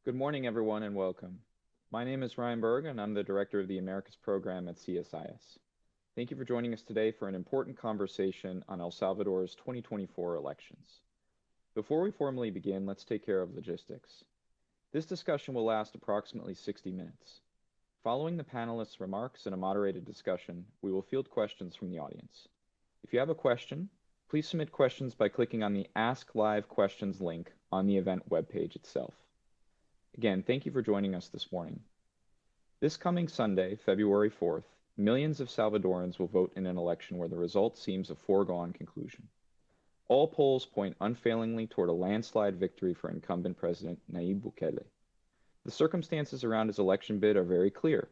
Good morning, everyone, and welcome. My name is Ryan Berg, and I'm the Director of the Americas Program at CSIS. Thank you for joining us today for an important conversation on El Salvador's 2024 elections. Before we formally begin, let's take care of logistics. This discussion will last approximately 60 minutes. Following the panelists' remarks and a moderated discussion, we will field questions from the audience. If you have a question, please submit questions by clicking on the Ask Live Questions link on the event webpage itself. Again, thank you for joining us this morning. This coming Sunday, February 4th, millions of Salvadorans will vote in an election where the result seems a foregone conclusion. All polls point unfailingly toward a landslide victory for incumbent President Nayib Bukele. The circumstances around his election bid are very clear,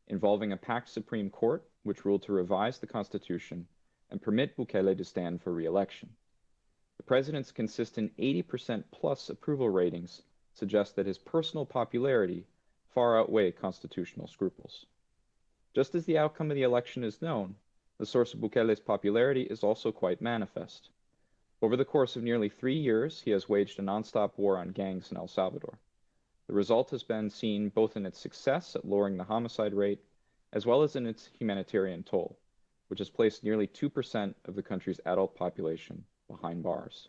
involving a packed Supreme Court which ruled to revise the Constitution and permit Bukele to stand for re-election. The president's consistent 80% plus approval ratings suggest that his personal popularity far outweigh constitutional scruples. Just as the outcome of the election is known, the source of Bukele's popularity is also quite manifest. Over the course of nearly 3 years, he has waged a nonstop war on gangs in El Salvador. The result has been seen both in its success at lowering the homicide rate, as well as in its humanitarian toll, which has placed nearly 2% of the country's adult population behind bars.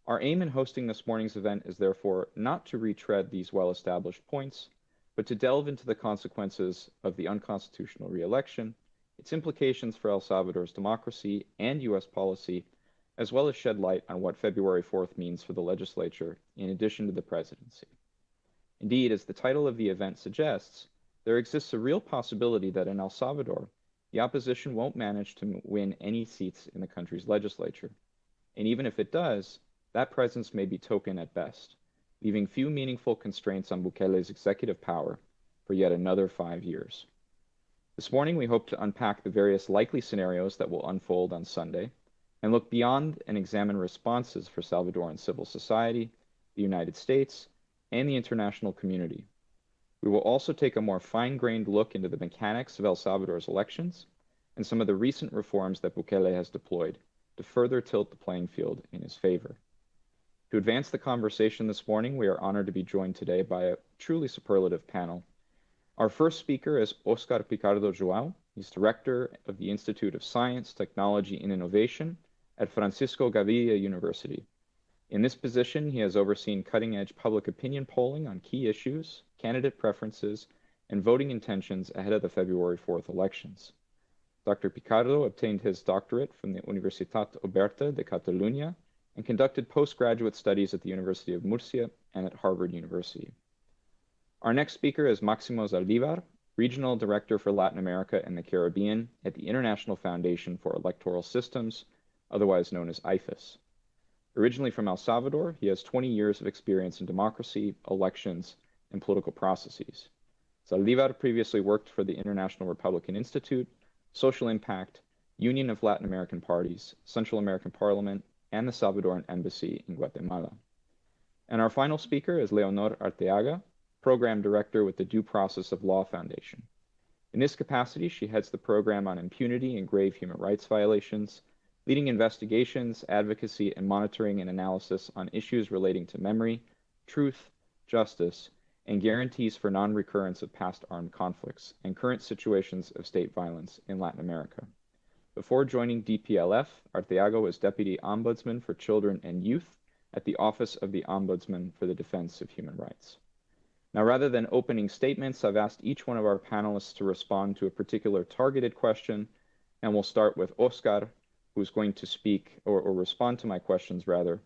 Our aim in hosting this morning's event is therefore not to retread these well-established points, but to delve into the consequences of the unconstitutional re-election, its implications for El Salvador's democracy and U.S. policy, as well as shed light on what February 4th means for the legislature in addition to the presidency. Indeed, as the title of the event suggests, there exists a real possibility that in El Salvador, the opposition won't manage to win any seats in the country's legislature. And even if it does, that presence may be token at best, leaving few meaningful constraints on Bukele's executive power for yet another 5 years. This morning, we hope to unpack the various likely scenarios that will unfold on Sunday and look beyond and examine responses for Salvadoran civil society, the United States, and the international community. We will also take a more fine-grained look into the mechanics of El Salvador's elections and some of the recent reforms that Bukele has deployed to further tilt the playing field in his favor. To advance the conversation this morning, we are honored to be joined today by a truly superlative panel. Our first speaker is Oscar Picardo Joao. He's director of the Institute of Science, Technology, and Innovation at Francisco Gaviria University. In this position, he has overseen cutting-edge public opinion polling on key issues, candidate preferences, and voting intentions ahead of the February 4th elections. Dr. Picardo obtained his doctorate from the Universitat Oberta de Catalunya and conducted postgraduate studies at the University of Murcia and at Harvard University. Our next speaker is Máximo Zaldivar, Regional Director for Latin America and the Caribbean at the International Foundation for Electoral Systems, otherwise known as IFES. Originally from El Salvador, he has 20 years of experience in democracy, elections, and political processes. Zaldivar previously worked for the International Republican Institute, Social Impact, Union of Latin American Parties, Central American Parliament, and the Salvadoran Embassy in Guatemala. And our final speaker is Leonor Arteaga, Program Director with the Due Process of Law Foundation. In this capacity, she heads the program on impunity and grave human rights violations, leading investigations, advocacy, and monitoring and analysis on issues relating to memory, truth, justice, and guarantees for non-recurrence of past armed conflicts and current situations of state violence in Latin America. Before joining DPLF, Arteaga was Deputy Ombudsman for Children and Youth at the Office of the Ombudsman for the Defense of Human Rights. Now, rather than opening statements, I've asked each one of our panelists to respond to a particular targeted question, and we'll start with Oscar, who's going to speak or respond to my questions, rather,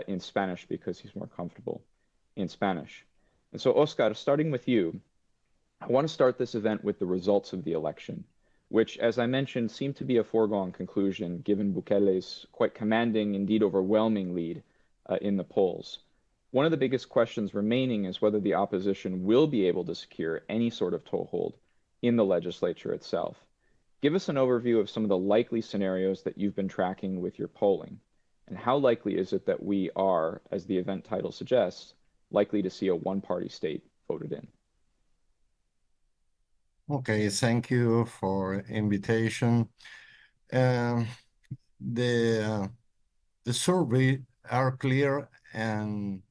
in Spanish because he's more comfortable in Spanish. And so, Oscar, starting with you, I want to start this event with the results of the election, which, as I mentioned, seemed to be a foregone conclusion given Bukele's quite commanding, indeed overwhelming lead in the polls. One of the biggest questions remaining is whether the opposition will be able to secure any sort of toehold in the legislature itself. Give us an overview of some of the likely scenarios that you've been tracking with your polling, and how likely is it that we are, as the event title suggests, likely to see a one-party state voted in? Okay, thank you for invitation. The survey are clear, and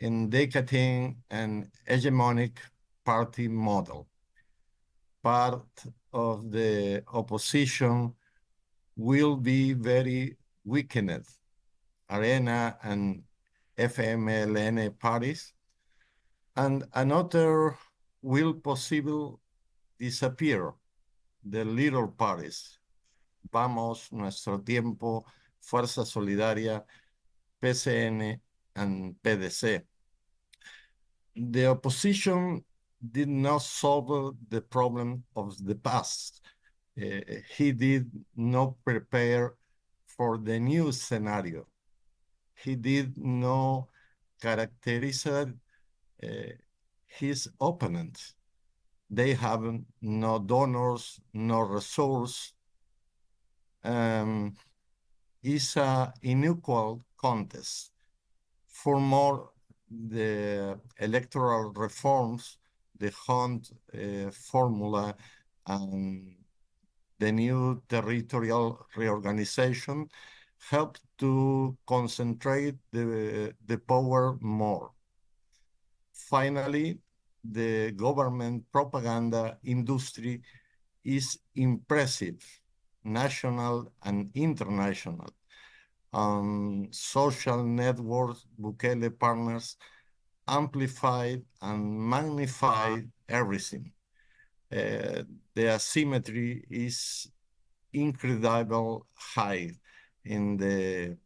indicating an hegemonic party model. Part of the opposition will be very weakened. Arena and FMLN parties, and another will possibly disappear, the little parties. Vamos, Nuestro Tiempo, Fuerza Solidaria, PCN, and PDC. The opposition did not solve the problem of the past. He did not prepare for the new scenario. He did not characterize his opponents. They have no donors, no resource. It's an unequal contest. For more, the electoral reforms, the Hunt formula, and the new territorial reorganization help to concentrate the power more. Finally, the government propaganda industry is impressive, national and international. Social networks, Bukele partners, amplified and magnified everything. The asymmetry is incredible high in the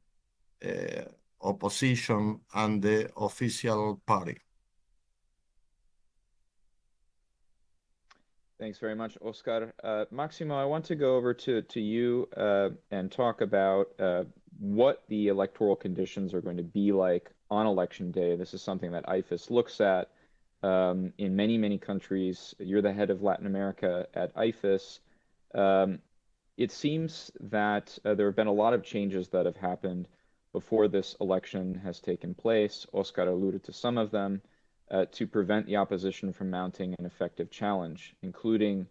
opposition and the official party. Thanks very much, Oscar. Maximo, I want to go over to you and talk about what the electoral conditions are going to be like on election day. This is something that IFES looks at in many, many countries. You're the head of Latin America at IFES. It seems that there have been a lot of changes that have happened before this election has taken place. Oscar alluded to some of them. To prevent the opposition from mounting an effective challenge, including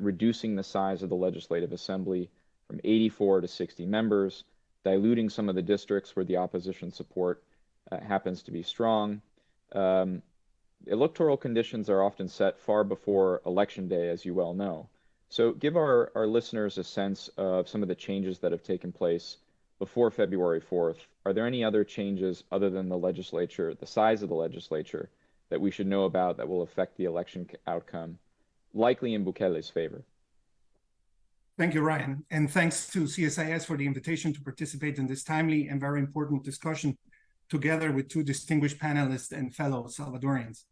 reducing the size of the Legislative Assembly from 84 to 60 members, diluting some of the districts where the opposition support happens to be strong. Electoral conditions are often set far before Election Day, as you well know. So give our listeners a sense of some of the changes that have taken place before February 4th. Are there any other changes other than the legislature, the size of the legislature, that we should know about that will affect the election outcome, likely in Bukele's favor? Thank you, Ryan. And thanks to CSIS for the invitation to participate in this timely and very important discussion together with two distinguished panelists and fellow Salvadorians.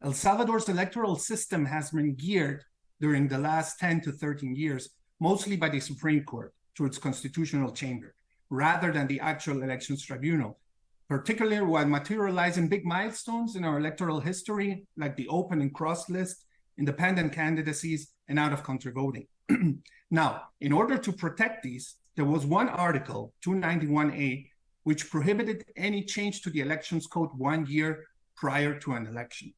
El Salvador's electoral system has been geared during the last 10 to 13 years, mostly by the Supreme Court through its constitutional chamber, rather than the actual elections tribunal, particularly while materializing big milestones in our electoral history, like the open and cross list, independent candidacies, and out-of-country voting. Now, in order to protect these, there was one article, 291A, which prohibited any change to the elections code 1 year prior to an election.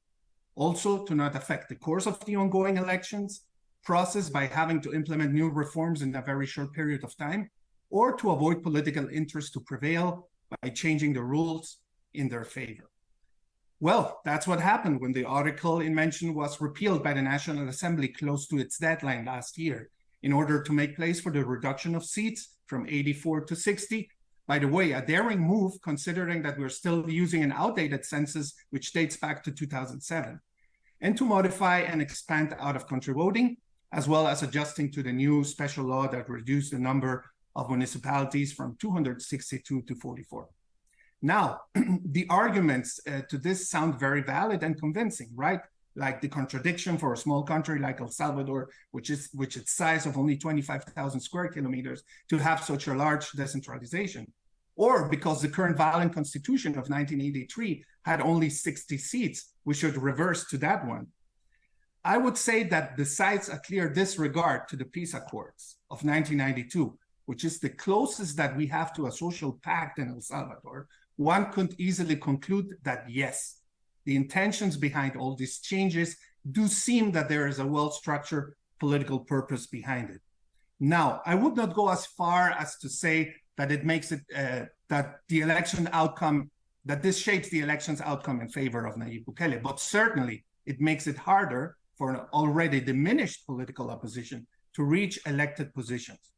Also, to not affect the course of the ongoing elections process by having to implement new reforms in a very short period of time, or to avoid political interest to prevail by changing the rules in their favor. Well, that's what happened when the article in mention was repealed by the National Assembly close to its deadline last year in order to make place for the reduction of seats from 84 to 60. By the way, a daring move considering that we're still using an outdated census which dates back to 2007, and to modify and expand out-of-country voting, as well as adjusting to the new special law that reduced the number of municipalities from 262 to 44. Now, the arguments to this sound very valid and convincing, right? Like the contradiction for a small country like El Salvador, which its size of only 25,000 square kilometers, to have such a large decentralization. Or because the current violent constitution of 1983 had only 60 seats, we should reverse to that one. I would say that besides a clear disregard to the peace accords of 1992, which is the closest that we have to a social pact in El Salvador, one could easily conclude that yes, the intentions behind all these changes do seem that there is a well-structured political purpose behind it. Now, I would not go as far as to say that it makes it, that the election outcome that this shapes the election's outcome in favor of Nayib Bukele, but certainly it makes it harder for an already diminished political opposition to reach elected positions.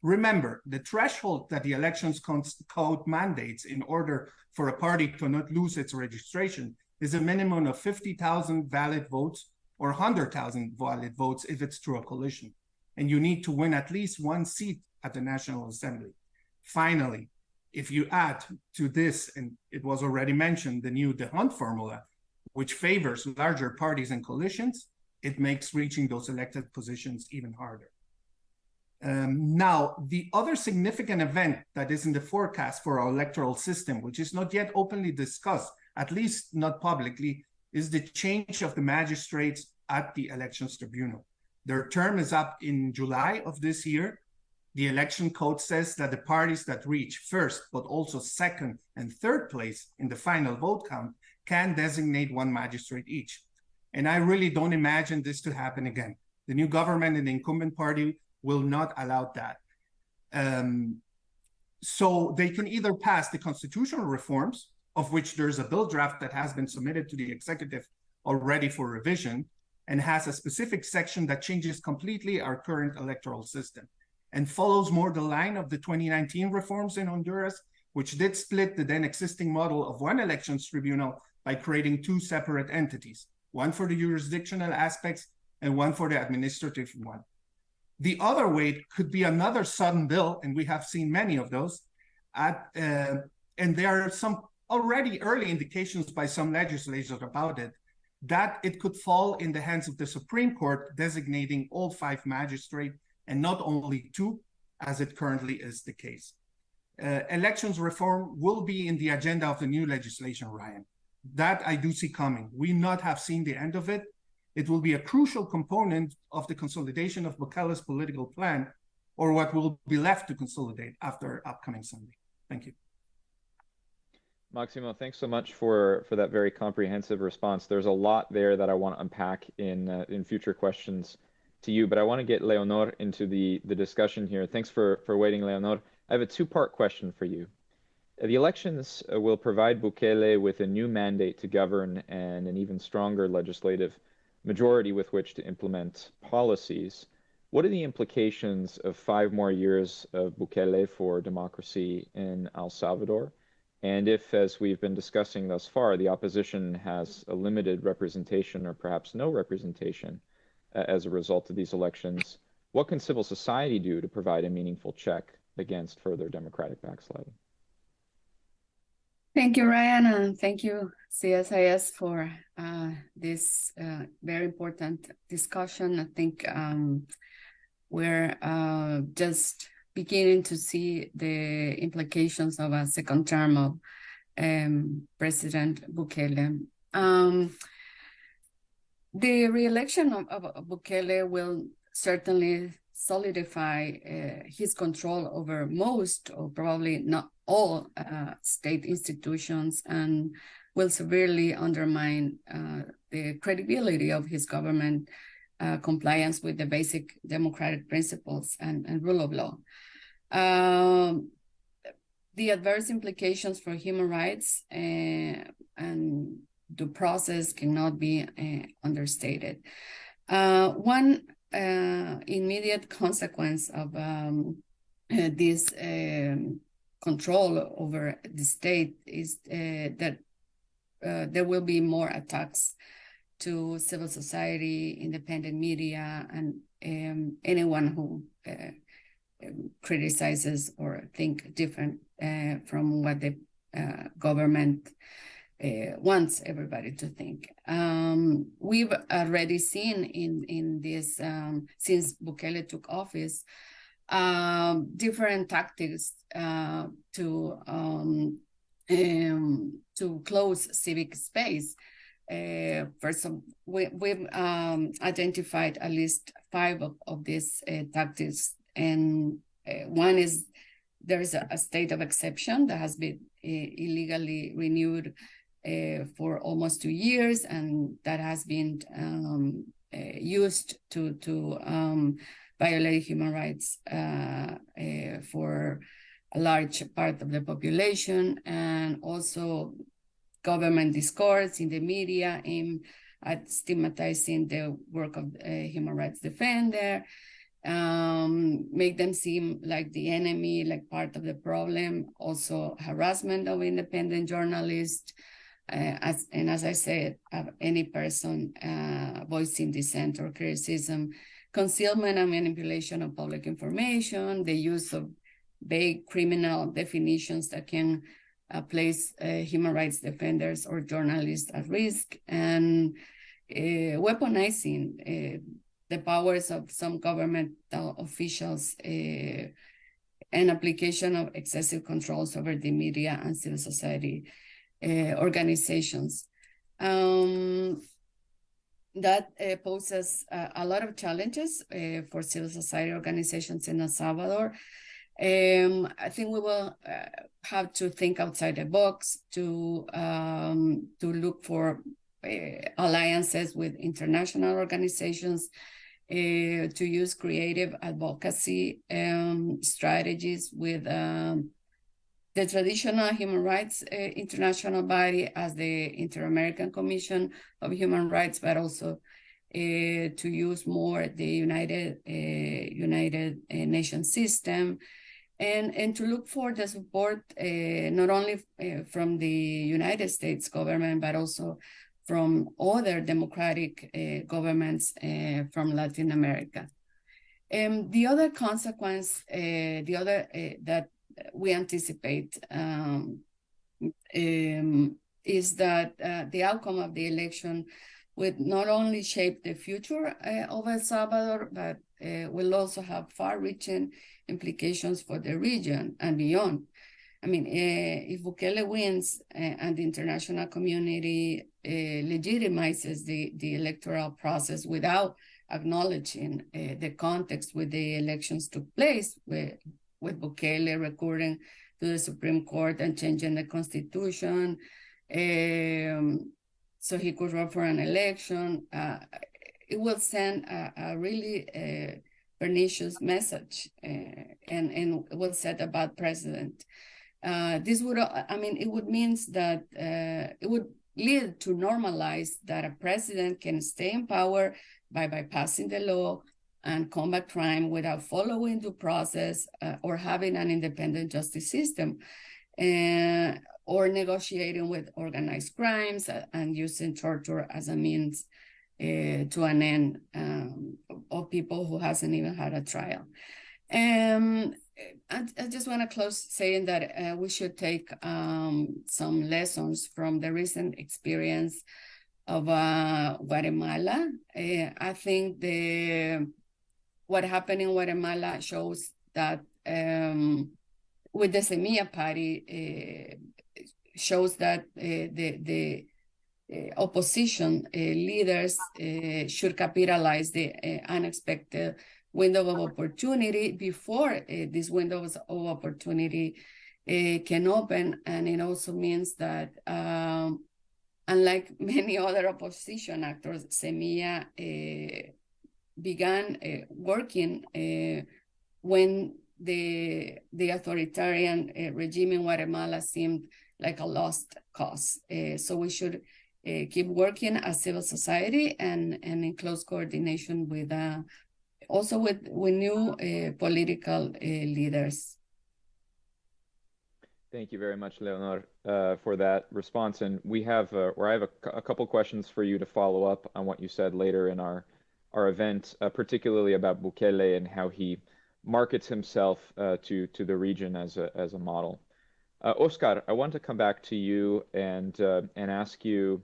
Remember, the threshold that the Elections Code mandates in order for a party to not lose its registration is a minimum of 50,000 valid votes or 100,000 valid votes if it's through a coalition. And you need to win at least one seat at the National Assembly. Finally, if you add to this, and it was already mentioned, the new Hunt formula, which favors larger parties and coalitions, it makes reaching those elected positions even harder. Now, the other significant event that is in the forecast for our electoral system, which is not yet openly discussed, at least not publicly, is the change of the magistrates at the Elections Tribunal. Their term is up in July of this year. The election code says that the parties that reach first, but also second and third place in the final vote count can designate one magistrate each. And I really don't imagine this to happen again. The new government and the incumbent party will not allow that. So they can either pass the constitutional reforms, of which there's a bill draft that has been submitted to the executive already for revision, and has a specific section that changes completely our current electoral system, and follows more the line of the 2019 reforms in Honduras, which did split the then existing model of one elections tribunal by creating two separate entities, one for the jurisdictional aspects and one for the administrative one. The other way could be another sudden bill, and we have seen many of those, and there are some already early indications by some legislators about it, that it could fall in the hands of the Supreme Court, designating all 5 magistrates and not only 2, as it currently is the case. Elections reform will be in the agenda of the new legislation, Ryan. That I do see coming. We not have seen the end of it. It will be a crucial component of the consolidation of Bukele's political plan, or what will be left to consolidate after upcoming Sunday. Thank you. Maximo, thanks so much for that very comprehensive response. There's a lot there that I want to unpack in future questions to you, but I want to get Leonor into the discussion here. Thanks for waiting, Leonor. I have a 2-part question for you. The elections will provide Bukele with a new mandate to govern and an even stronger legislative majority with which to implement policies. What are the implications of 5 more years of Bukele for democracy in El Salvador? And if, as we've been discussing thus far, the opposition has a limited representation or perhaps no representation as a result of these elections, what can civil society do to provide a meaningful check against further democratic backsliding? Thank you, Ryan, and thank you, CSIS, for this very important discussion. I think we're just beginning to see the implications of a second term of President Bukele. The re-election of Bukele will certainly solidify his control over most, or probably not all, state institutions, and will severely undermine the credibility of his government compliance with the basic democratic principles and rule of law. The adverse implications for human rights and the process cannot be understated. One immediate consequence of this control over the state is that there will be more attacks to civil society, independent media, and anyone who criticizes or think different from what the government wants everybody to think. We've already seen in this, since Bukele took office, different tactics to close civic space. First, we've identified at least 5 of these tactics, and one is there's a state of exception that has been illegally renewed for almost 2 years, and that has been used to violate human rights for a large part of the population, and also government discourse in the media aimed at stigmatizing the work of a human rights defender, make them seem like the enemy, like part of the problem, also harassment of independent journalists, as I said, any person voicing dissent or criticism, concealment and manipulation of public information, the use of vague criminal definitions that can place human rights defenders or journalists at risk, and weaponizing the powers of some governmental officials and application of excessive controls over the media and civil society organizations. That poses a lot of challenges for civil society organizations in El Salvador. I think we will have to think outside the box to look for alliances with international organizations, to use creative advocacy strategies with the traditional human rights international body as the Inter-American Commission of Human Rights, but also to use more the United Nations system, and to look for the support not only from the United States government, but also from other democratic governments from Latin America. The other consequence, that we anticipate is that the outcome of the election would not only shape the future of El Salvador, but will also have far-reaching implications for the region and beyond. I mean, if Bukele wins and the international community legitimizes the electoral process without acknowledging the context where the elections took place, with Bukele recurring to the Supreme Court and changing the constitution, so he could run for an election, it will send a really pernicious message and will set a bad precedent. This would, it would mean that it would lead to normalize that a president can stay in power by bypassing the law and combat crime without following due process or having an independent justice system, or negotiating with organized crimes and using torture as a means to an end of people who hasn't even had a trial. I just want to close saying that we should take some lessons from the recent experience of Guatemala. I think what happened in Guatemala shows that with the Semilla Party, shows that the opposition leaders should capitalize the unexpected window of opportunity before these windows of opportunity can open. And it also means that unlike many other opposition actors, Semilla began working when the authoritarian regime in Guatemala seemed like a lost cause. So we should keep working as civil society and in close coordination with also with new political leaders. Thank you very much, Leonor, for that response. And I have a couple questions for you to follow up on what you said later in our event, particularly about Bukele and how he markets himself to the region as a model. Oscar, I want to come back to you and ask you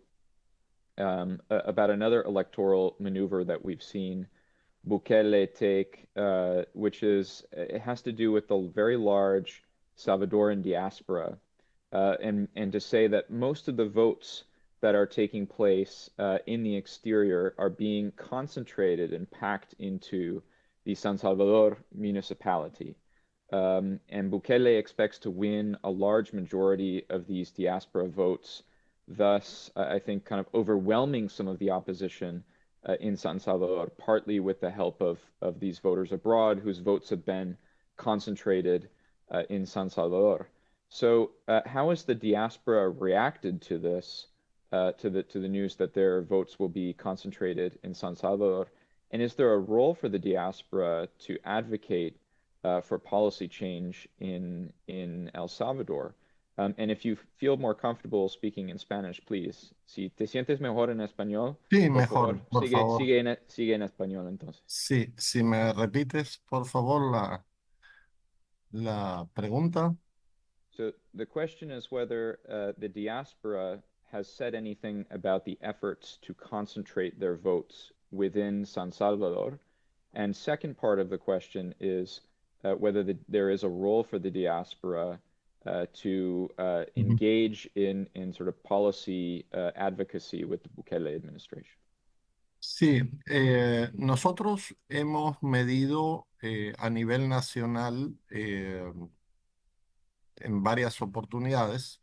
about another electoral maneuver that we've seen Bukele take, which it has to do with the very large Salvadoran diaspora, and to say that most of the votes that are taking place in the exterior are being concentrated and packed into the San Salvador municipality. And Bukele expects to win a large majority of these diaspora votes, thus, I think, kind of overwhelming some of the opposition in San Salvador, partly with the help of these voters abroad whose votes have been concentrated in San Salvador. So how has the diaspora reacted to this, to the news that their votes will be concentrated in San Salvador? And is there a role for the diaspora to advocate for policy change in El Salvador? And if you feel more comfortable speaking in Spanish, please. Si te sientes mejor en español, Sí, por mejor, favor, por favor. sigue en español entonces. Sí, si me repites, por favor, la pregunta. So the question is whether the diaspora has said anything about the efforts to concentrate their votes within San Salvador. And second part of the question is whether there is a role for the diaspora to engage in sort of policy advocacy with the Bukele administration. Sí, nosotros hemos medido a nivel nacional en varias oportunidades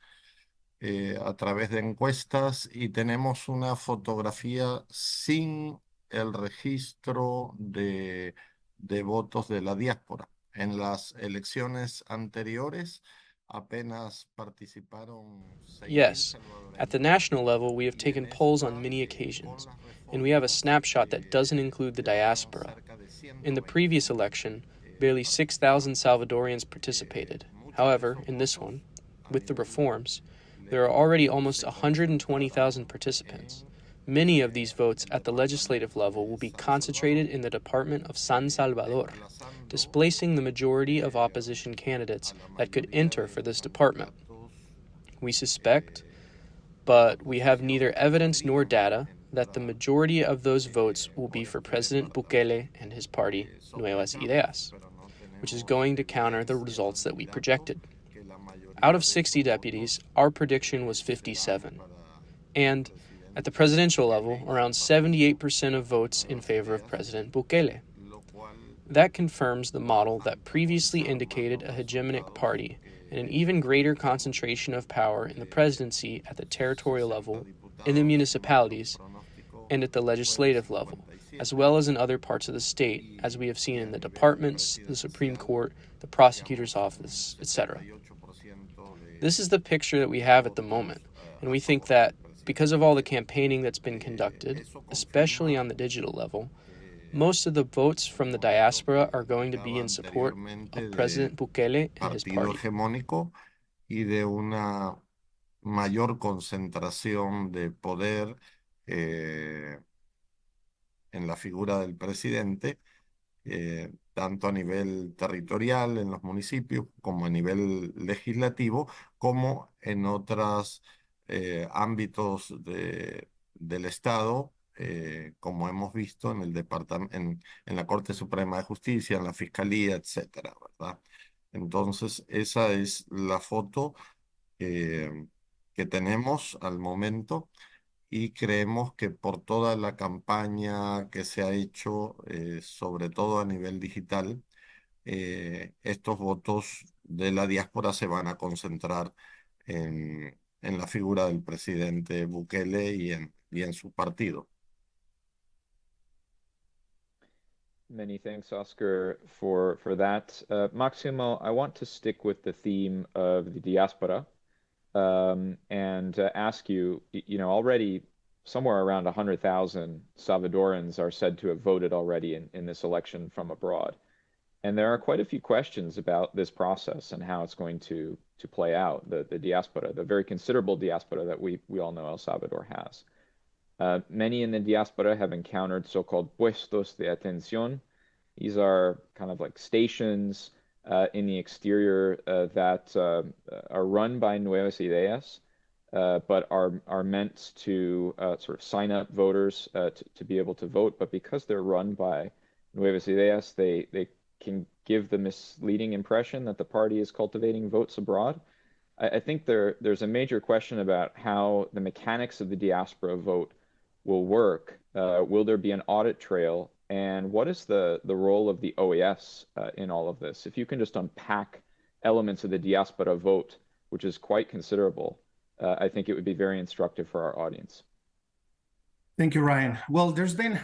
a través de encuestas y tenemos una fotografía sin el registro de votos de la diáspora. En las elecciones anteriores apenas participaron. Yes, at the national level, we have taken polls on many occasions, and we have a snapshot that doesn't include the diaspora. In the previous election, barely 6,000 Salvadorians participated. However, in this one, with the reforms, there are already almost 120,000 participants. Many of these votes at the legislative level will be concentrated in the Department of San Salvador, displacing the majority of opposition candidates that could enter for this department. We suspect, but we have neither evidence nor data, that the majority of those votes will be for President Bukele and his party, Nuevas Ideas, which is going to counter the results that we projected. Out of 60 deputies, our prediction was 57. And at the presidential level, around 78% of votes in favor of President Bukele. That confirms the model that previously indicated a hegemonic party and an even greater concentration of power in the presidency at the territorial level, in the municipalities, and at the legislative level, as well as in other parts of the state, as we have seen in the departments, the Supreme Court, the prosecutor's office, etc. This is the picture that we have at the moment, and we think that because of all the campaigning that's been conducted, especially on the digital level, most of the votes from the diaspora are going to be in support of President Bukele and his party. Hegemónico y de una mayor concentración de poder en la figura del presidente, tanto a nivel territorial en los municipios como a nivel legislativo, como en otros ámbitos del Estado, como hemos visto en el en la Corte Suprema de Justicia, en la Fiscalía, etcétera, ¿verdad? Entonces, esa es la foto que tenemos al momento y creemos que por toda la campaña que se ha hecho, sobre todo a nivel digital, estos votos de la diáspora se van a concentrar en la figura del presidente Bukele y en su partido. Many thanks, Oscar, for that. Maximo, I want to stick with the theme of the diaspora and ask you, already somewhere around 100,000 Salvadorans are said to have voted already in this election from abroad. And there are quite a few questions about this process and how it's going to play out, the diaspora, the very considerable diaspora that we all know El Salvador has. Many in the diaspora have encountered so-called puestos de atención. These are kind of like stations in the exterior that are run by Nuevas Ideas, but are meant to sort of sign up voters to be able to vote. But because they're run by Nuevas Ideas, they can give the misleading impression that the party is cultivating votes abroad. I think there's a major question about how the mechanics of the diaspora vote will work. Will there be an audit trail? And what is the role of the OAS in all of this? If you can just unpack elements of the diaspora vote, which is quite considerable, I think it would be very instructive for our audience. Thank you, Ryan. Well, there's been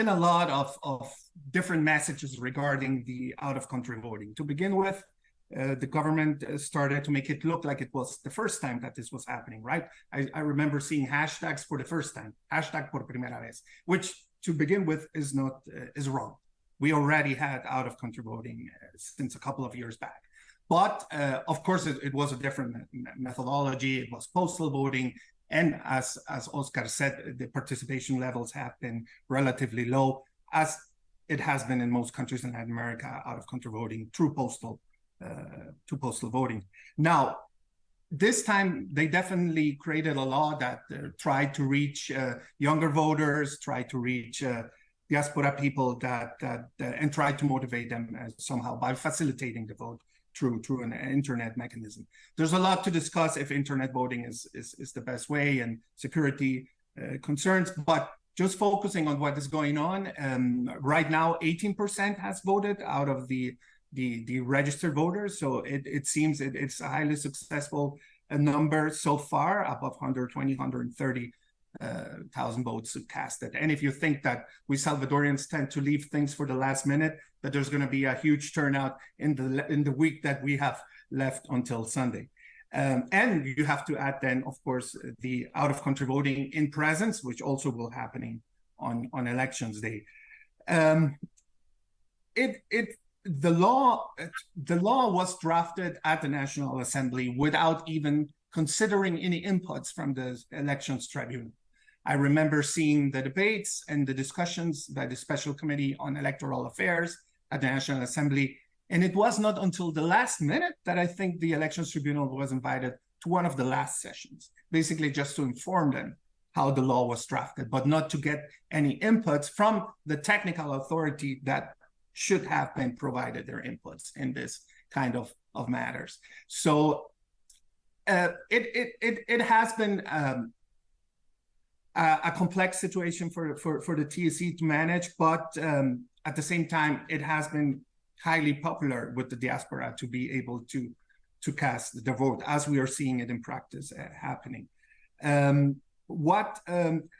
a lot of different messages regarding the out-of-country voting. To begin with, the government started to make it look like it was the first time that this was happening, right? I remember seeing hashtags for the first time, hashtag por primera vez, which to begin with is wrong. We already had out-of-country voting since a couple of years back. But of course, it was a different methodology. It was postal voting. And as Oscar said, the participation levels have been relatively low, as it has been in most countries in Latin America, out-of-country voting through postal voting. Now, this time they definitely created a law that tried to reach younger voters, tried to reach diaspora people and tried to motivate them somehow by facilitating the vote through an internet mechanism. There's a lot to discuss if internet voting is the best way and security concerns, but just focusing on what is going on, right now 18% has voted out of the registered voters. So it seems it's a highly successful number so far, above 120, 130,000 votes casted. And if you think that we Salvadorians tend to leave things for the last minute, that there's going to be a huge turnout in the week that we have left until Sunday. And you have to add then, of course, the out-of-country voting in presence, which also will happening on elections day. The law was drafted at the National Assembly without even considering any inputs from the Elections Tribunal. I remember seeing the debates and the discussions by the Special Committee on Electoral Affairs at the National Assembly, and it was not until the last minute that I think the Elections Tribunal was invited to one of the last sessions, basically just to inform them how the law was drafted, but not to get any inputs from the technical authority that should have been provided their inputs in this kind of matters. So it has been a complex situation for the TSC to manage, but at the same time, it has been highly popular with the diaspora to be able to cast the vote, as we are seeing it in practice happening.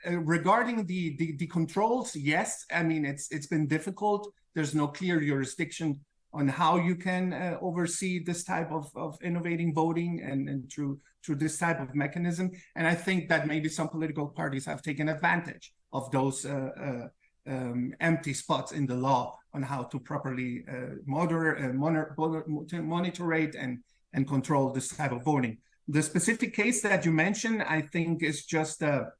Regarding the controls, yes, I mean, it's been difficult. There's no clear jurisdiction on how you can oversee this type of innovating voting and through this type of mechanism. And I think that maybe some political parties have taken advantage of those empty spots in the law on how to properly monitor it and control this type of voting. The specific case that you mentioned, I think, is just a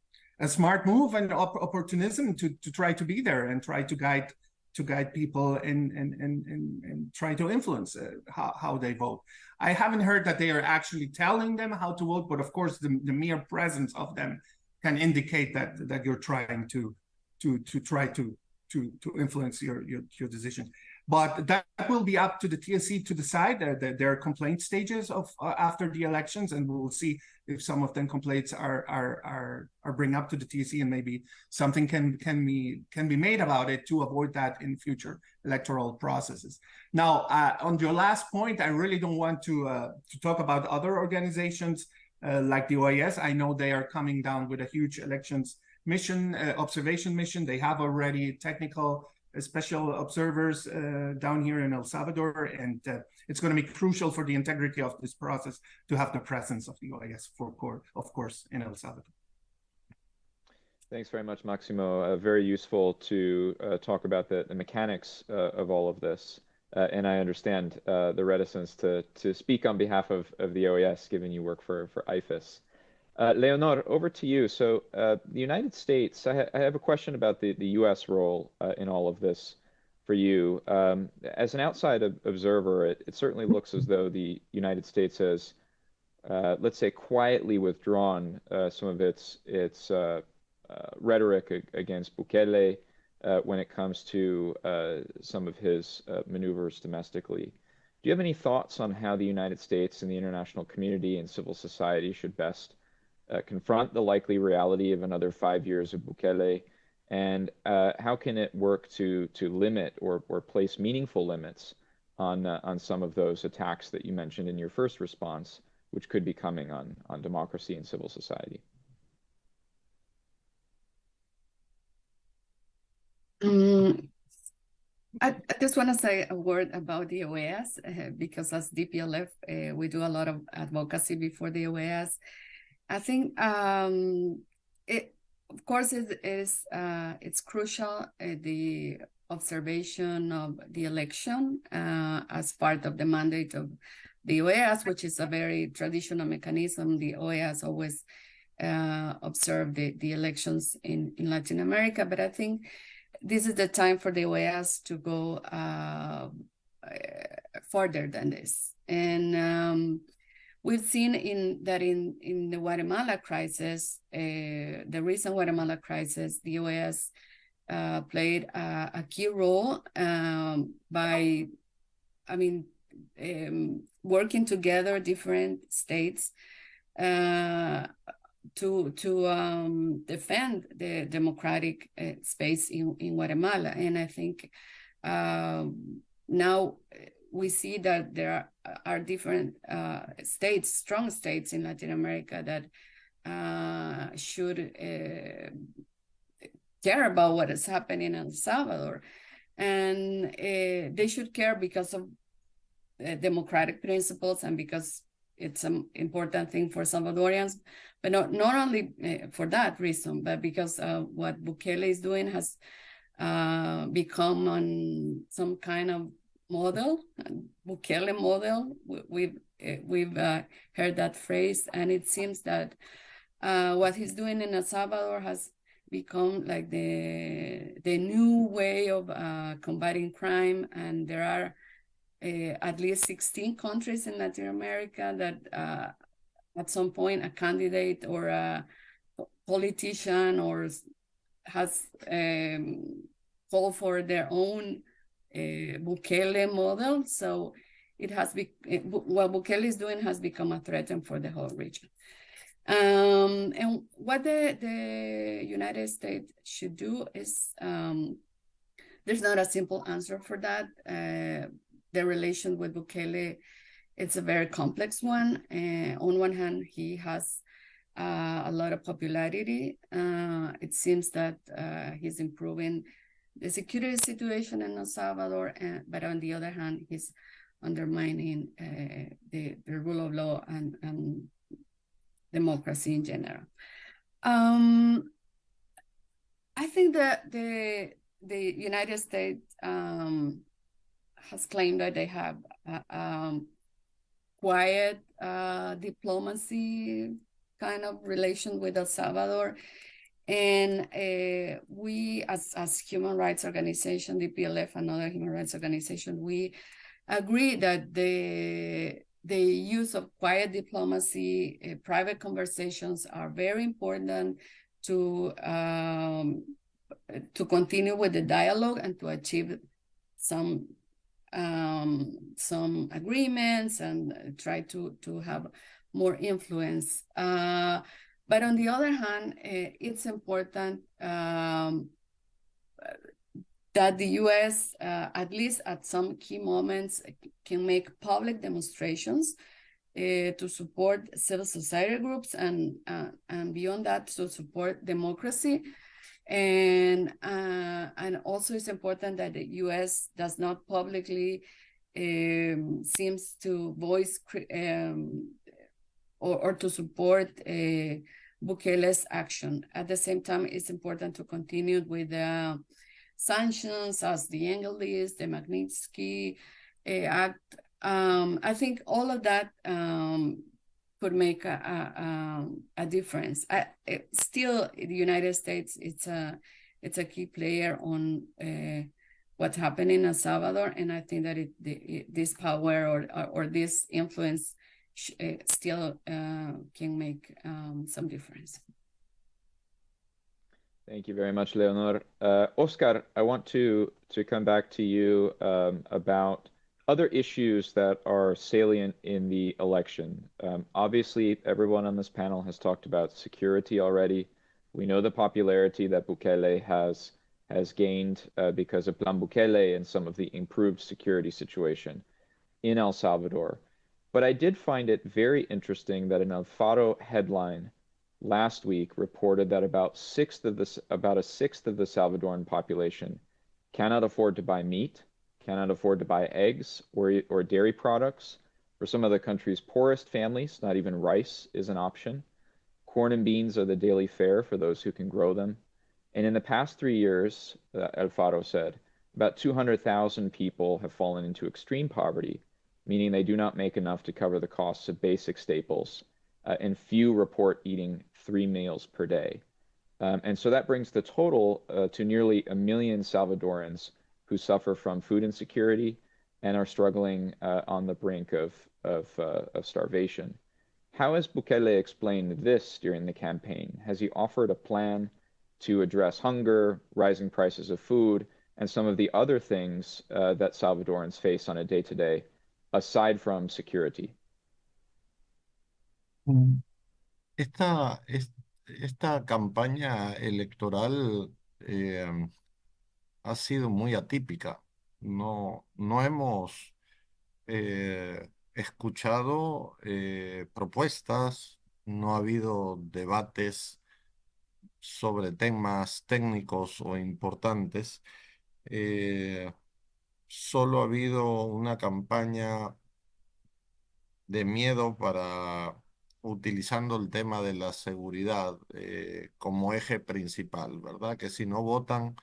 smart move and opportunism to try to be there and try to guide people and try to influence how they vote. I haven't heard that they are actually telling them how to vote, but of course the mere presence of them can indicate that you're trying to influence your decision. But that will be up to the TSC to decide. There are complaint stages of after the elections, and we will see if some of them complaints are bring up to the TSC, and maybe something can be made about it to avoid that in future electoral processes. Now, on your last point, I really don't want to talk about other organizations like the OAS. I know they are coming down with a huge elections mission, observation mission. They have already technical special observers down here in El Salvador, and it's going to be crucial for the integrity of this process to have the presence of the OAS, of course, in El Salvador. Thanks very much, Maximo. Very useful to talk about the mechanics of all of this. And I understand the reticence to speak on behalf of the OAS, given you work for IFES. Leonor, over to you. So the United States, I have a question about the U.S. role in all of this for you. As an outside observer, it certainly looks as though the United States has, let's say, quietly withdrawn some of its rhetoric against Bukele when it comes to some of his maneuvers domestically. Do you have any thoughts on how the United States and the international community and civil society should best confront the likely reality of another 5 years of Bukele, and how can it work to limit or place meaningful limits on some of those attacks that you mentioned in your first response, which could be coming on democracy and civil society? I just want to say a word about the OAS because as DPLF, we do a lot of advocacy before the OAS. I think of course, it's crucial the observation of the election as part of the mandate of the OAS, which is a very traditional mechanism. The OAS always observe the elections in Latin America, but I think this is the time for the OAS to go further than this. And we've seen that in the Guatemala crisis, the recent Guatemala crisis, the OAS played a key role by, working together different states to defend the democratic space in Guatemala. And I think now we see that there are different states, strong states in Latin America that should care about what is happening in El Salvador. And they should care because of democratic principles and because it's an important thing for Salvadorians, but not only for that reason, but because what Bukele is doing has become on some kind of model, Bukele model. We've heard that phrase, and it seems that what he's doing in El Salvador has become like the new way of combating crime, and there are at least 16 countries in Latin America that at some point a candidate or a politician or has called for their own Bukele model. So it has what Bukele is doing has become a threat for the whole region. And what the United States should do is, there's not a simple answer for that. The relation with Bukele, it's a very complex one. On one hand, he has a lot of popularity. It seems that he's improving the security situation in El Salvador, but on the other hand, he's undermining the rule of law and democracy in general. I think that the United States has claimed that they have quiet diplomacy kind of relation with El Salvador. And we, as human rights organization, DPLF and other human rights organization, we agree that the use of quiet diplomacy, private conversations are very important to continue with the dialogue and to achieve some agreements and try to have more influence. But on the other hand, it's important that the U.S., at least at some key moments, can make public demonstrations to support civil society groups and beyond that, to support democracy. And also it's important that the U.S. does not publicly seems to voice or to support Bukele's action. At the same time, it's important to continue with the sanctions as the ENG list, the Magnitsky Act. I think all of that could make a difference. Still, the United States, it's a key player on what's happening in El Salvador, and I think that this power or this influence still can make some difference. Thank you very much, Leonor. Oscar, I want to come back to you about other issues that are salient in the election. Obviously, everyone on this panel has talked about security already. We know the popularity that Bukele has gained because of Plan Bukele and some of the improved security situation in El Salvador. But I did find it very interesting that an El Faro headline last week reported that about a sixth of the Salvadoran population cannot afford to buy meat, cannot afford to buy eggs or dairy products. For some of the country's poorest families, not even rice is an option. Corn and beans are the daily fare for those who can grow them. And in the past 3 years, Alfaro said, about 200,000 people have fallen into extreme poverty, meaning they do not make enough to cover the costs of basic staples, and few report eating 3 meals per day. And so that brings the total to nearly 1 million Salvadorans who suffer from food insecurity and are struggling on the brink of starvation. How has Bukele explained this during the campaign? Has he offered a plan to address hunger, rising prices of food, and some of the other things that Salvadorans face on a day-to-day, aside from security? Mm. Esta campaña electoral ha sido muy atípica. No hemos escuchado propuestas, no ha habido debates sobre temas técnicos o importantes. Solo ha habido una campaña de miedo utilizando el tema de la seguridad como eje principal, ¿verdad? Que si no votan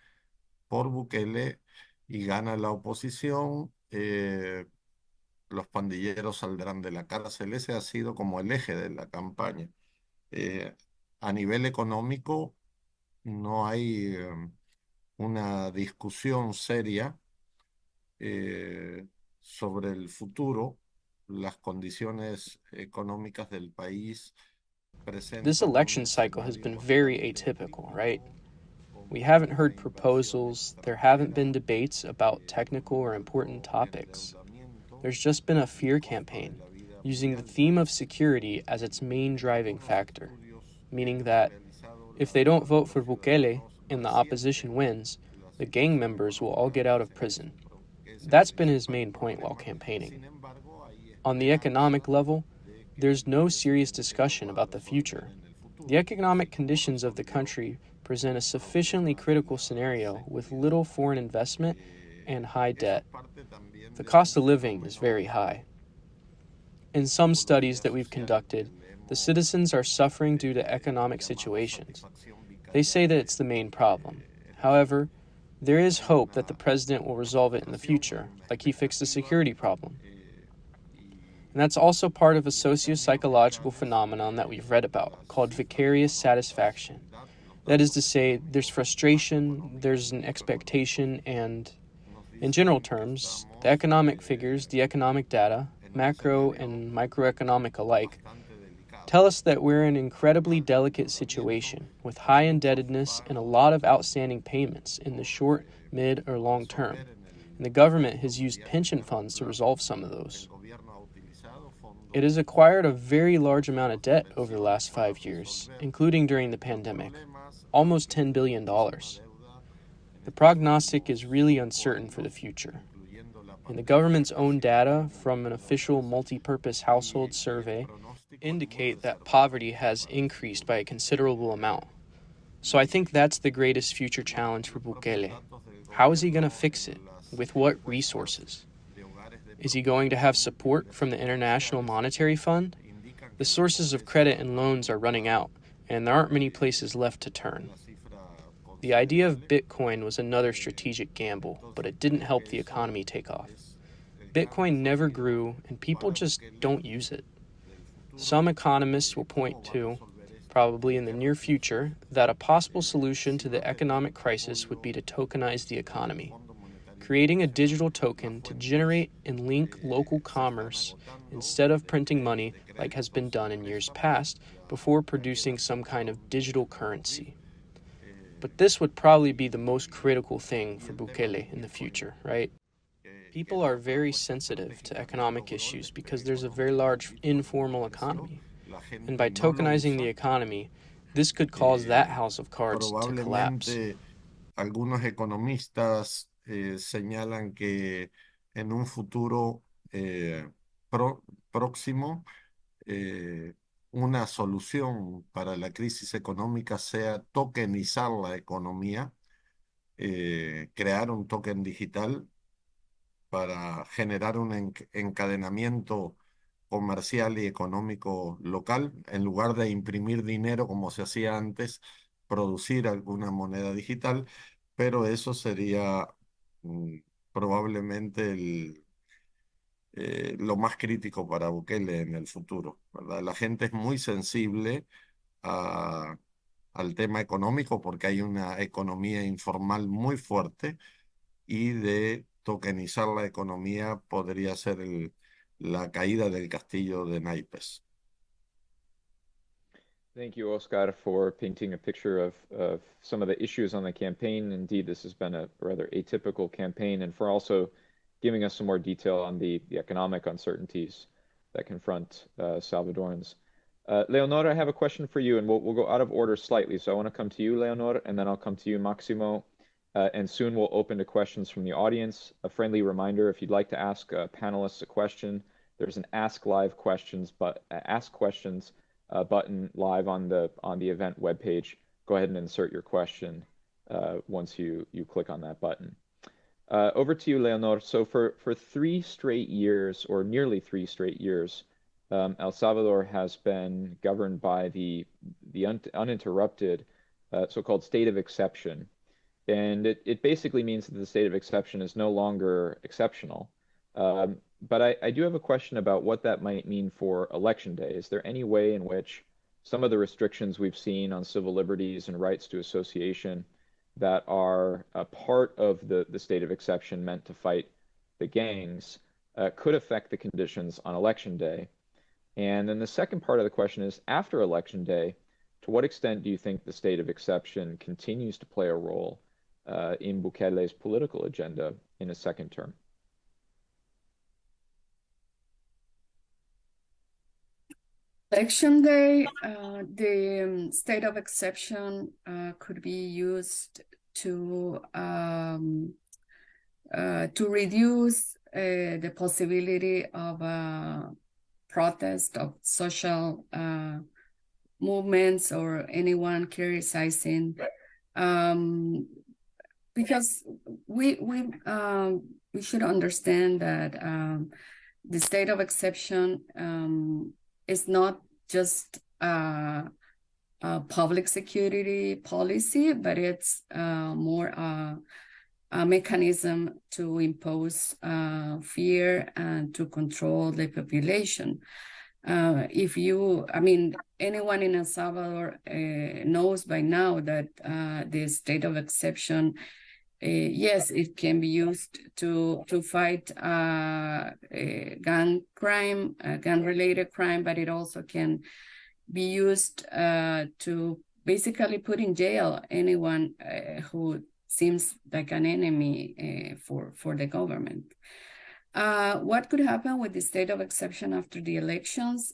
por Bukele y gana la oposición, los pandilleros saldrán de la cárcel. Ese ha sido como el eje de la campaña. A nivel económico, no hay una discusión seria sobre el futuro. Las condiciones económicas del país presentan. This election cycle has been very atypical, right? We haven't heard proposals, there haven't been debates about technical or important topics. There's just been a fear campaign, using the theme of security as its main driving factor, meaning that if they don't vote for Bukele and the opposition wins, the gang members will all get out of prison. That's been his main point while campaigning. On the economic level, there's no serious discussion about the future. The economic conditions of the country present a sufficiently critical scenario with little foreign investment and high debt. The cost of living is very high. In some studies that we've conducted, the citizens are suffering due to economic situations. They say that it's the main problem. However, there is hope that the president will resolve it in the future, like he fixed the security problem. And that's also part of a socio-psychological phenomenon that we've read about, called vicarious satisfaction. That is to say, there's frustration, there's an expectation, and in general terms, the economic figures, the economic data, macro and microeconomic alike, tell us that we're in an incredibly delicate situation with high indebtedness and a lot of outstanding payments in the short, mid, or long term. And the government has used pension funds to resolve some of those. It has acquired a very large amount of debt over the last 5 years, including during the pandemic, almost $10 billion. The prognostic is really uncertain for the future. And the government's own data from an official multi-purpose household survey indicate that poverty has increased by a considerable amount. So I think that's the greatest future challenge for Bukele. How is he going to fix it? With what resources? Is he going to have support from the International Monetary Fund? The sources of credit and loans are running out, and there aren't many places left to turn. The idea of Bitcoin was another strategic gamble, but it didn't help the economy take off. Bitcoin never grew, and people just don't use it. Some economists will point to, probably in the near future, that a possible solution to the economic crisis would be to tokenize the economy, creating a digital token to generate and link local commerce instead of printing money like has been done in years past before producing some kind of digital currency. But this would probably be the most critical thing for Bukele in the future, right? People are very sensitive to economic issues because there's a very large informal economy. And by tokenizing the economy, this could cause that house of cards to collapse. Algunos economistas señalan que en un futuro próximo una solución para la crisis económica sea tokenizar la economía, crear un token digital para generar un encadenamiento comercial y económico local, en lugar de imprimir dinero como se hacía antes, producir alguna moneda digital, pero eso sería probablemente lo más crítico para Bukele en el futuro, ¿verdad? La gente es muy sensible al tema económico porque hay una economía informal muy fuerte y de tokenizar la economía podría ser la caída del castillo de naipes. Thank you, Oscar, for painting a picture of some of the issues on the campaign. Indeed, this has been a rather atypical campaign, and for also giving us some more detail on the economic uncertainties that confront Salvadorans. Leonor, I have a question for you, and we'll go out of order slightly. So I want to come to you, Leonor, and then I'll come to you, Maximo. And soon we'll open to questions from the audience. A friendly reminder, if you'd like to ask panelists a question, there's an Ask Live Questions, Ask Questions button live on the event webpage. Go ahead and insert your question once you click on that button. Over to you, Leonor. So for 3 straight years, or nearly 3 straight years, El Salvador has been governed by the uninterrupted so-called state of exception. And it basically means that the state of exception is no longer exceptional. But I do have a question about what that might mean for election day. Is there any way in which some of the restrictions we've seen on civil liberties and rights to association that are a part of the state of exception meant to fight the gangs could affect the conditions on election day? And then the second part of the question is, after election day, to what extent do you think the state of exception continues to play a role in Bukele's political agenda in a second term? Election day, the state of exception could be used to reduce the possibility of protest, of social movements, or anyone criticizing, because we should understand that the state of exception is not just a public security policy, but it's more a mechanism to impose fear and to control the population. Anyone in El Salvador knows by now that the state of exception, yes, it can be used to fight gang crime, gang-related crime, but it also can be used to basically put in jail anyone who seems like an enemy for the government. What could happen with the state of exception after the elections?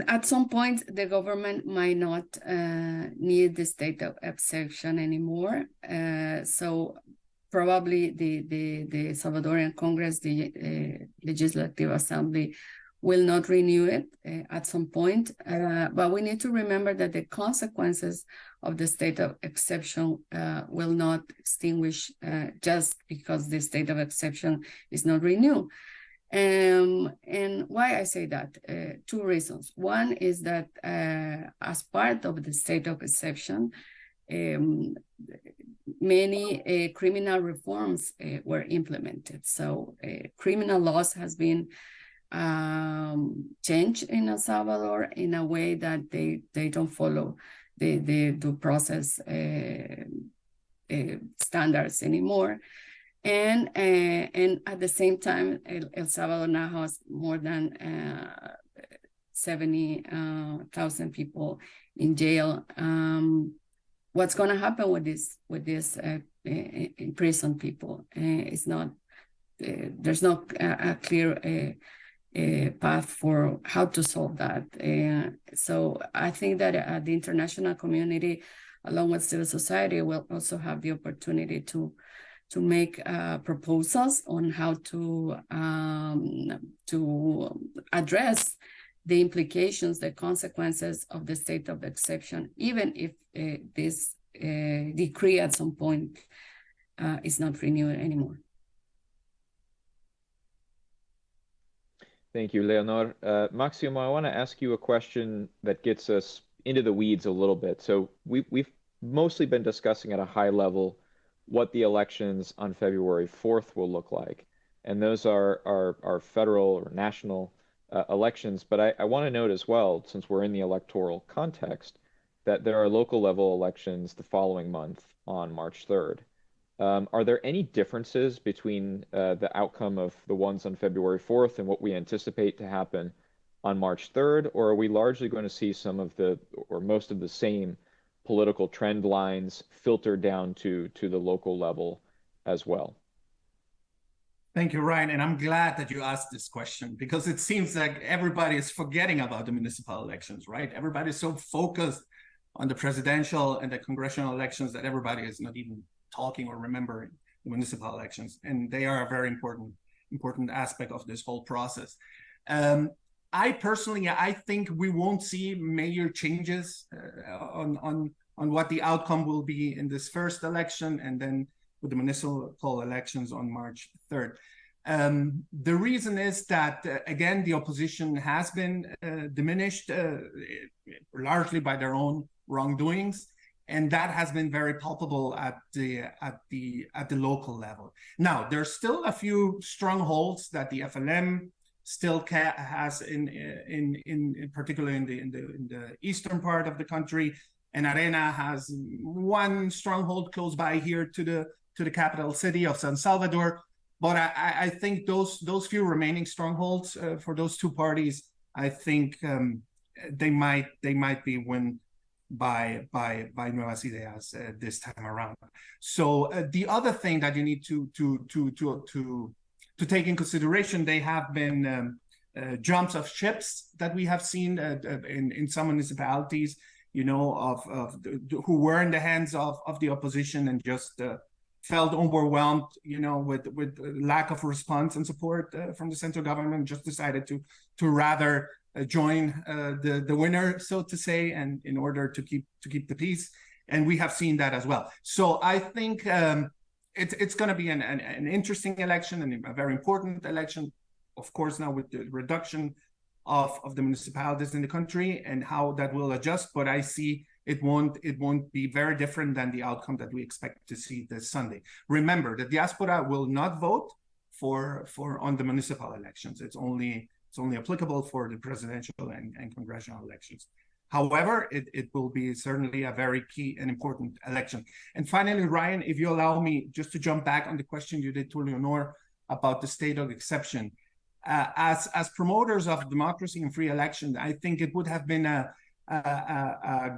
At some point, the government might not need the state of exception anymore. So probably the Salvadorian Congress, the Legislative Assembly, will not renew it at some point. But we need to remember that the consequences of the state of exception will not extinguish just because the state of exception is not renewed. And why I say that? 2 reasons. One is that as part of the state of exception, many criminal reforms were implemented. So criminal laws has been changed in El Salvador in a way that they don't follow the due process standards anymore. And at the same time, El Salvador now has more than 70,000 people in jail. What's going to happen with this imprisoned people? It's not. There's no a clear path for how to solve that. So I think that the international community, along with civil society, will also have the opportunity to make proposals on how to address the implications, the consequences of the state of exception, even if this decree at some point is not renewed anymore. Thank you, Leonor. Maximo, I want to ask you a question that gets us into the weeds a little bit. So we've mostly been discussing at a high level what the elections on February 4th will look like. And those are federal or national elections. But I want to note as well, since we're in the electoral context, that there are local level elections the following month on March 3rd. Are there any differences between the outcome of the ones on February 4th and what we anticipate to happen on March 3rd? Or are we largely going to see some of the, or most of the same political trend lines filtered down to the local level as well? Thank you, Ryan. And I'm glad that you asked this question, because it seems like everybody is forgetting about the municipal elections, right? Everybody's so focused on the presidential and the congressional elections that everybody is not even talking or remembering the municipal elections. And they are a very important aspect of this whole process. I personally think we won't see major changes on what the outcome will be in this first election, and then with the municipal elections on March 3rd. The reason is that, again, the opposition has been diminished largely by their own wrongdoings, and that has been very palpable at the local level. Now, there's still a few strongholds that the FLM still has in particular in the eastern part of the country, and Arena has one stronghold close by here to the capital city of San Salvador. But I think those few remaining strongholds for those two parties, I think they might be won by Nuevas Ideas this time around. So the other thing that you need to take in consideration, they have been jumps of ships that we have seen in some municipalities, you know, who were in the hands of the opposition and just felt overwhelmed, you know, with lack of response and support from the central government, just decided to rather join the winner, so to say, and in order to keep the peace. And we have seen that as well. So I think it's going to be an interesting election and a very important election, of course, now with the reduction of the municipalities in the country and how that will adjust. But I see it won't be very different than the outcome that we expect to see this Sunday. Remember, the Diaspora will not vote on the municipal elections. It's only applicable for the presidential and congressional elections. However, it will be certainly a very key and important election. And finally, Ryan, if you allow me just to jump back on the question you did to Leonor about the state of exception. As promoters of democracy and free election, I think it would have been a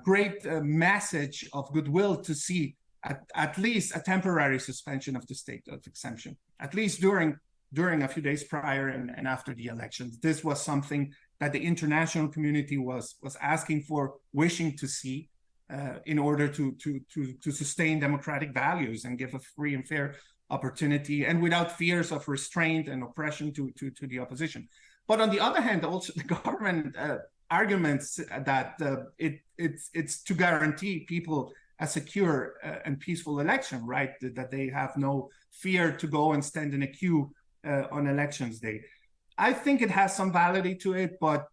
great message of goodwill to see at least a temporary suspension of the state of exemption, at least during a few days prior and after the elections. This was something that the international community was asking for, wishing to see in order to sustain democratic values and give a free and fair opportunity and without fears of restraint and oppression to the opposition. But on the other hand, also the government arguments that it's to guarantee people a secure and peaceful election, right? That they have no fear to go and stand in a queue on elections day. I think it has some validity to it, but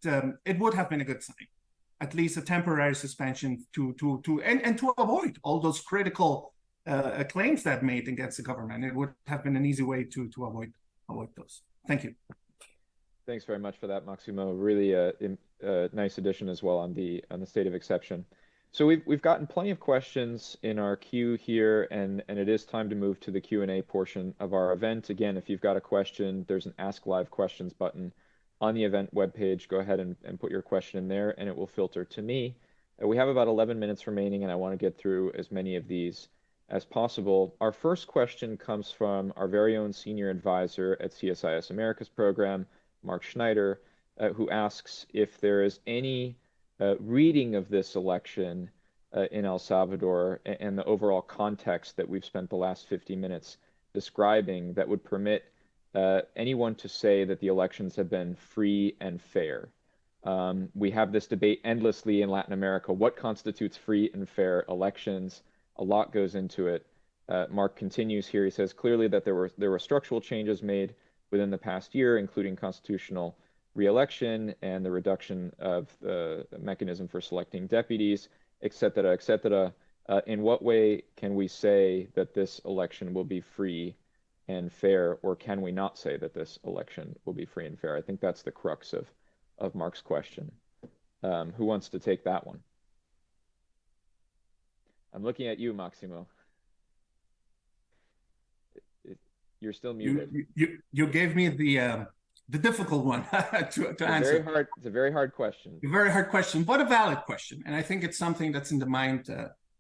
it would have been a good sign, at least a temporary suspension to avoid all those critical claims that made against the government. It would have been an easy way to avoid those. Thank you. Thanks very much for that, Maximo. Really a nice addition as well on the state of exception. So we've gotten plenty of questions in our queue here, and it is time to move to the Q&A portion of our event. Again, if you've got a question, there's an Ask Live Questions button on the event webpage. Go ahead and put your question in there, and it will filter to me. We have about 11 minutes remaining, and I want to get through as many of these as possible. Our first question comes from our very own senior advisor at CSIS America's program, Mark Schneider, who asks if there is any reading of this election in El Salvador and the overall context that we've spent the last 50 minutes describing that would permit anyone to say that the elections have been free and fair. We have this debate endlessly in Latin America. What constitutes free and fair elections? A lot goes into it. Mark continues here. He says clearly that there were structural changes made within the past year, including constitutional re-election and the reduction of the mechanism for selecting deputies, et cetera, et cetera. In what way can we say that this election will be free and fair, or can we not say that this election will be free and fair? I think that's the crux of Mark's question. Who wants to take that one? I'm looking at you, Maximo. You're still muted. You gave me the difficult one to answer. It's a very hard question. A very hard question, but a valid question. And I think it's something that's in the mind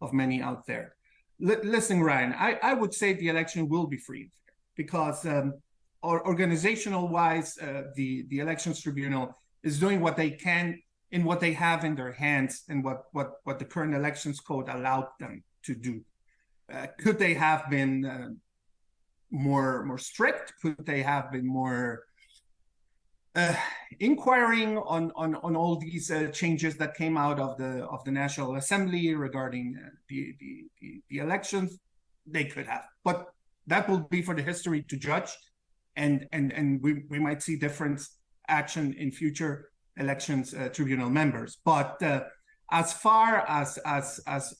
of many out there. Listen, Ryan, I would say the election will be free and fair because organizational-wise, the Elections Tribunal is doing what they can in what they have in their hands and what the current elections code allowed them to do. Could they have been more strict? Could they have been more inquiring on all these changes that came out of the National Assembly regarding the elections? They could have, but that will be for the history to judge, and we might see different action in future elections tribunal members. But as far as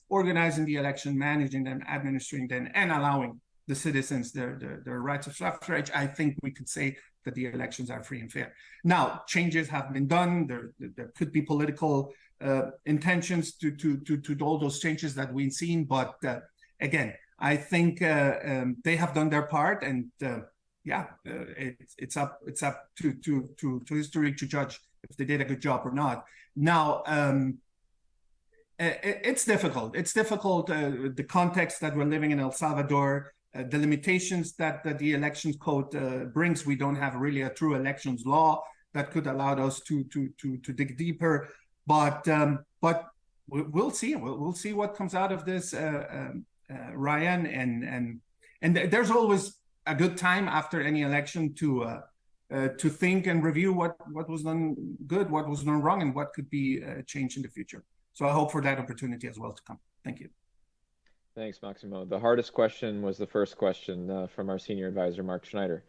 organizing the election, managing them, administering them, and allowing the citizens their rights of suffrage, I think we could say that the elections are free and fair. Now, changes have been done. There could be political intentions to all those changes that we've seen. But again, I think they have done their part, and it's up to history to judge if they did a good job or not. Now, it's difficult. It's difficult. The context that we're living in El Salvador. The limitations that the elections code brings. We don't have really a true elections law that could allow us to dig deeper. But we'll see. We'll see what comes out of this, Ryan. And there's always a good time after any election to think and review what was done good, what was done wrong, and what could be changed in the future. So I hope for that opportunity as well to come. Thank you. Thanks, Maximo. The hardest question was the first question from our senior advisor, Mark Schneider.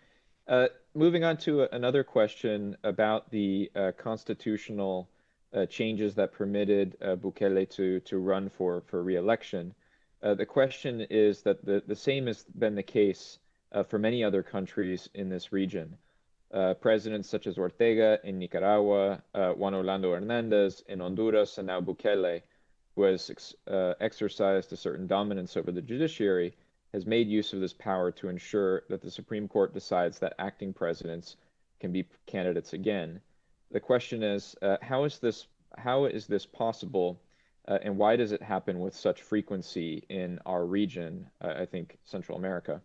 Moving on to another question about the constitutional changes that permitted Bukele to run for re-election. The question is that the same has been the case for many other countries in this region. Presidents such as Ortega in Nicaragua, Juan Orlando Hernandez in Honduras, and now Bukele, who has exercised a certain dominance over the judiciary, has made use of this power to ensure that the Supreme Court decides that acting presidents can be candidates again. The question is, how is this possible, and why does it happen with such frequency in our region, I think Central America,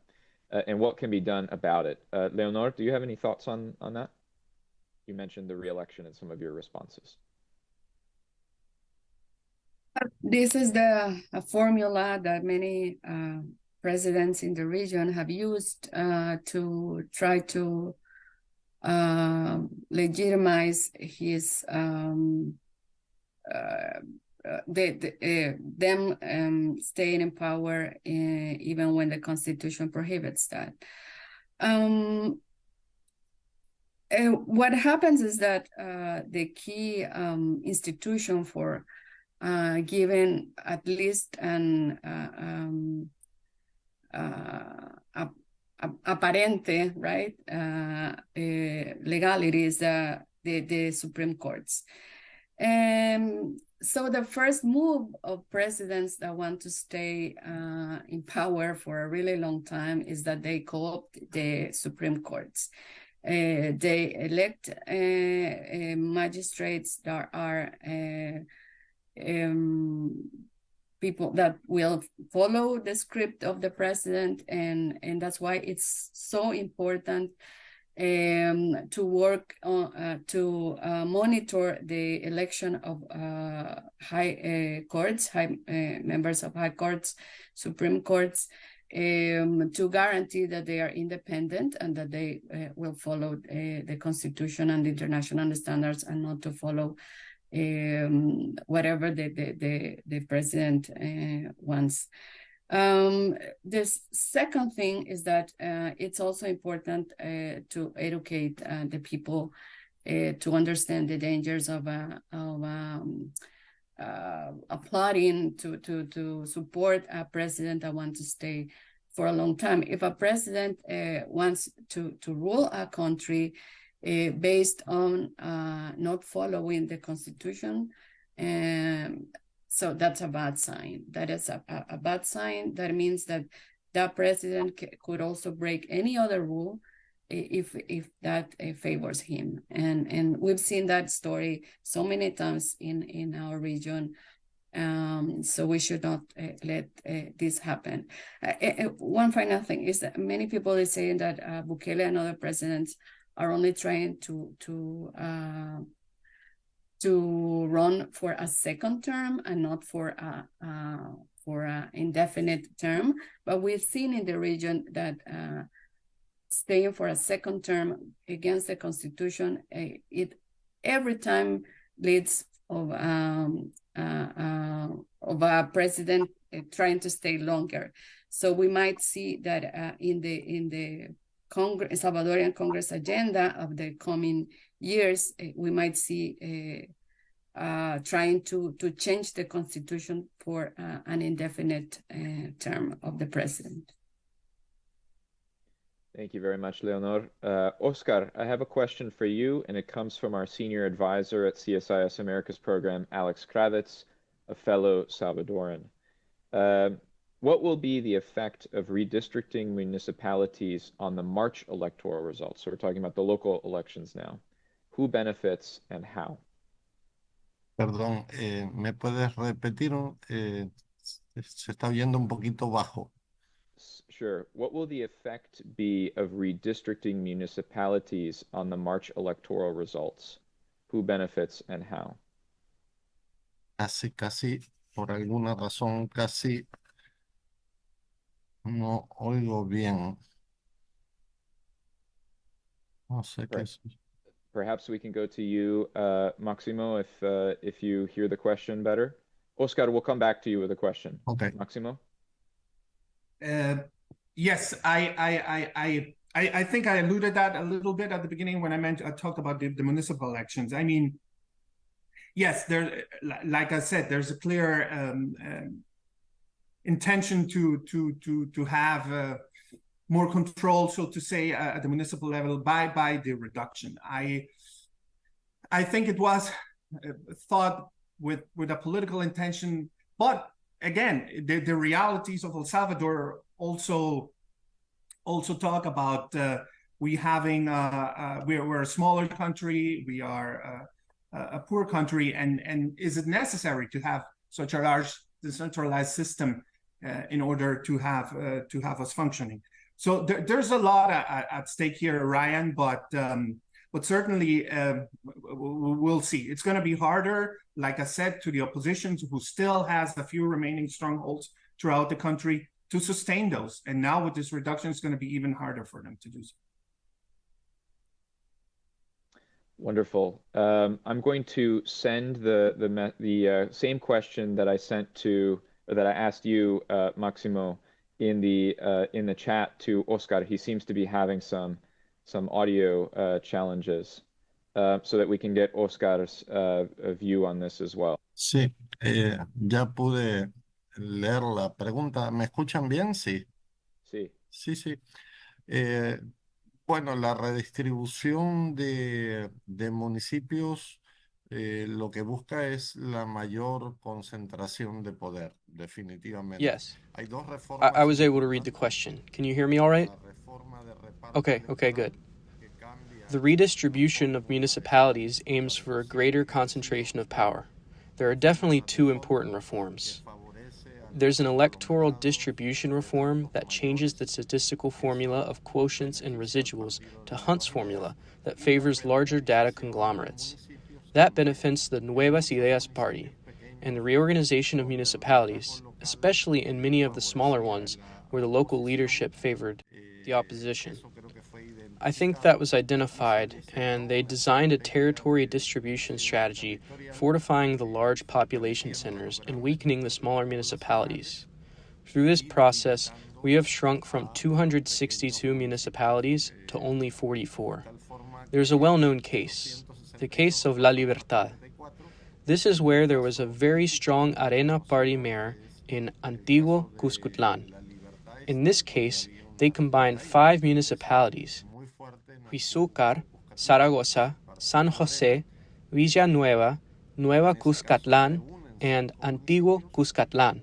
and what can be done about it? Leonor, do you have any thoughts on that? You mentioned the re-election in some of your responses. This is the formula that many presidents in the region have used to try to legitimize his them staying in power even when the Constitution prohibits that. What happens is that the key institution for given at least an apparente, right, legality is the Supreme Courts. So the first move of presidents that want to stay in power for a really long time is that they co-opt the Supreme Courts. They elect magistrates that are people that will follow the script of the president, and that's why it's so important to work on to monitor the election of high courts, members of high courts, Supreme Courts, to guarantee that they are independent and that they will follow the Constitution and the international standards, and not to follow whatever the president wants. The second thing is that it's also important to educate the people to understand the dangers of applauding to support a president that wants to stay for a long time. If a president wants to rule a country based on not following the Constitution, so that's a bad sign. That is a bad sign. That means that that president could also break any other rule if that favors him. And we've seen that story so many times in our region. So we should not let this happen. One final thing is that many people are saying that Bukele and other presidents are only trying to run for a second term and not for an indefinite term. But we've seen in the region that staying for a second term against the Constitution, it every time leads of a president trying to stay longer. So we might see that in the Congress, Salvadorian Congress agenda of the coming years, we might see trying to change the Constitution for an indefinite term of the president. Thank you very much, Leonor. Oscar, I have a question for you, and it comes from our senior advisor at CSIS Americas program, Alex Kravitz, a fellow Salvadoran. What will be the effect of redistricting municipalities on the March electoral results? So we're talking about the local elections now. Who benefits and how? Perdón, ¿me puedes repetir? Se está viendo un poquito bajo. Sure. What will the effect be of redistricting municipalities on the March electoral results? Who benefits and how? Casi, por alguna razón, casi no oigo bien. No sé qué es. Perhaps we can go to you, Maximo, if you hear the question better. Oscar, we'll come back to you with a question. Okay. Maximo? Yes, I think I alluded that a little bit at the beginning when I talked about the municipal elections. I mean, yes, there, like I said, there's a clear intention to have more control, so to say, at the municipal level by the reduction. I think it was thought with a political intention, but again, the realities of El Salvador also talk about we're a smaller country, we are a poor country, and is it necessary to have such a large decentralized system in order to have us functioning? So there's a lot at stake here, Ryan, but certainly we'll see. It's going to be harder, like I said, to the opposition, who still has a few remaining strongholds throughout the country, to sustain those. And now with this reduction, it's going to be even harder for them to do so. Wonderful. I'm going to send the same question that I asked you, Maximo, in the chat to Oscar. He seems to be having some audio challenges, so that we can get Oscar's view on this as well. Sí, ya pude leer la pregunta. ¿Me escuchan bien? Sí. Sí. Sí. Bueno, la redistribución de municipios lo que busca es la mayor concentración de poder, definitivamente. Yes. Hay dos reformas. I was able to read the question. Can you hear me all right? Okay, good. The redistribution of municipalities aims for a greater concentration of power. There are definitely two important reforms. There's an electoral distribution reform that changes the statistical formula of quotients and residuals to Hunt's formula that favors larger data conglomerates. That benefits the Nuevas Ideas party, and the reorganization of municipalities, especially in many of the smaller ones, where the local leadership favored the opposition. I think that was identified, and they designed a territory distribution strategy, fortifying the large population centers and weakening the smaller municipalities. Through this process, we have shrunk from 262 municipalities to only 44. There's a well-known case, the case of La Libertad. This is where there was a very strong Arena Party mayor in Antiguo Cuscutlan. In this case, they combined 5 municipalities: Huizúcar, Zaragoza, San Jose, Villanueva, Nueva Cuscatlán, and Antiguo Cuscatlán,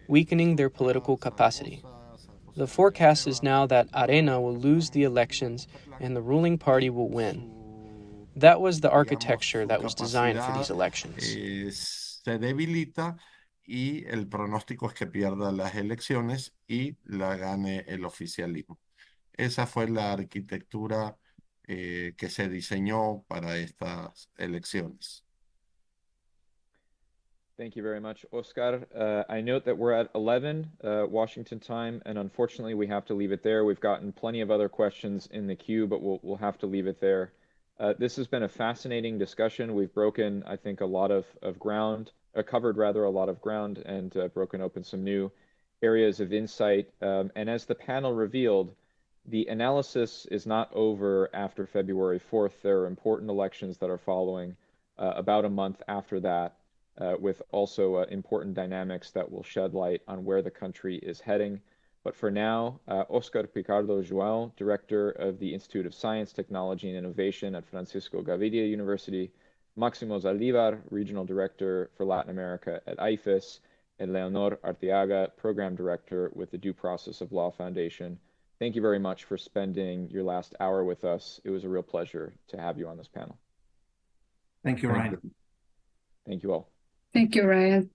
weakening their political capacity. The forecast is now that Arena will lose the elections and the ruling party will win. That was the architecture that was designed for these elections. Se debilita y el pronóstico es que pierda las elecciones y la gane el oficialismo. Esa fue la arquitectura que se diseñó para estas elecciones. Thank you very much, Oscar. I note that we're at 11 Washington time, and unfortunately we have to leave it there. We've gotten plenty of other questions in the queue, but we'll have to leave it there. This has been a fascinating discussion. We've broken, I think, a lot of ground, covered rather a lot of ground, and broken open some new areas of insight. And as the panel revealed, the analysis is not over after February 4th. There are important elections that are following about a month after that, with also important dynamics that will shed light on where the country is heading. But for now, Oscar Picardo João, Director of the Institute of Science, Technology, and Innovation at Francisco Gavidia University, Máximo Zaldívar, Regional Director for Latin America at IFES, and Leonor Arteaga, Program Director with the Due Process of Law Foundation. Thank you very much for spending your last hour with us. It was a real pleasure to have you on this panel. Thank you, Ryan. Thank you all. Thank you, Ryan.